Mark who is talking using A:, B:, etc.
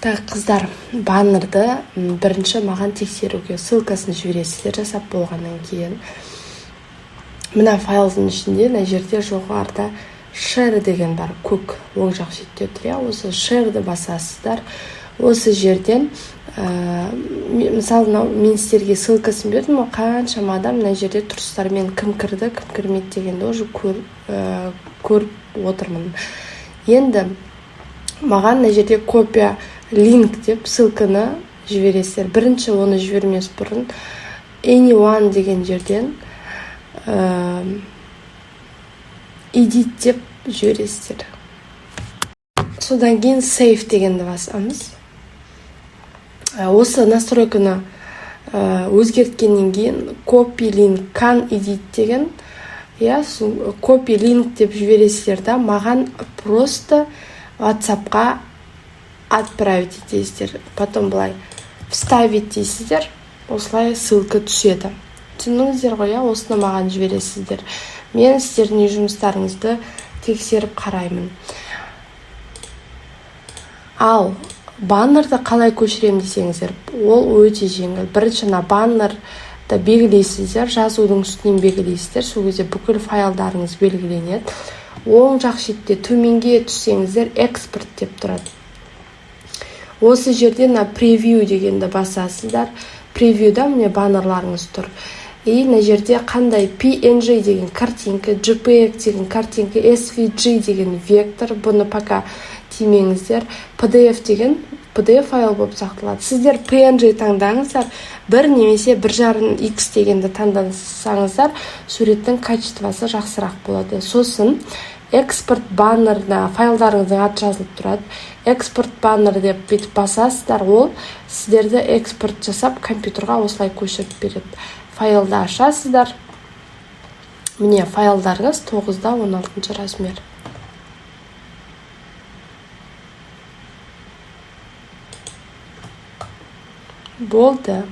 A: Так, қыздар, баннерді бірінші маған тексеруге ссылкасын жібересіздер жасап болғаннан кейін. Мына файлдың ішінде, мына жерде жоғарыда share деген бар, көк оң жақ шетте тұр. Осы share'ді басасыздар. Осы жерден, мысалы, мен сіздерге ссылкасын бердім, қаншама адам мына жерде тұрсыздар, мен кім кірді, кім кірмеді дегенді уже көріп отырмын. Енді маған мына жерде копия линк деп ссылканы жібересіздер. Бірінші оны жібермес бұрын anyone деген жерден edit деп жібересіздер. Содан кейін save дегенді басамыз. Осы настройканы өзгерткеннен кейін copy link can edit деген, copy link деп жібересіздер да, маған просто WhatsApp-қа отправить етесіздер. Потом былай вставить дейсіздер, осылай ссылка түседі. Түсіндіңіздер ғой, осыны маған жібересіздер. Мен сіздердің жұмыстарыңызды тексеріп қараймын. Ал баннерді қалай көшірем десеңіздер, ол өте жеңіл. Бірінші баннерді белгілейсіздер, жазудың үстінен белгілейсіздер, сол кезде бүкіл файлдарыңыз белгіленеді. Оң жақ шетте төменге түссеңіздер экспорт деп тұрады. Осы жерден превью дегенді басасыздар. Превьюда міне баннерларыңыз тұр. Мына жерде қандай PNG деген картинка, JPEG деген картинка, SVG деген вектор, бұны пока тимеңіздер. PDF деген PDF файл болып сақталады. Сіздер PNG таңдаңыздар, 1 немесе 1.5x дегенді таңдансаңыздар, суреттің качествосы жақсырақ болады. Сосын экспорт баннерна файлдарыңыздың аты жазылып тұрады. Экспорт баннер деп бетіп басасыздар, ол сіздерді экспорт жасап компьютерға осылай көшіріп береді. Файлды ашасыздар. Міне файлдарыңыз 9:16 размер. Болды.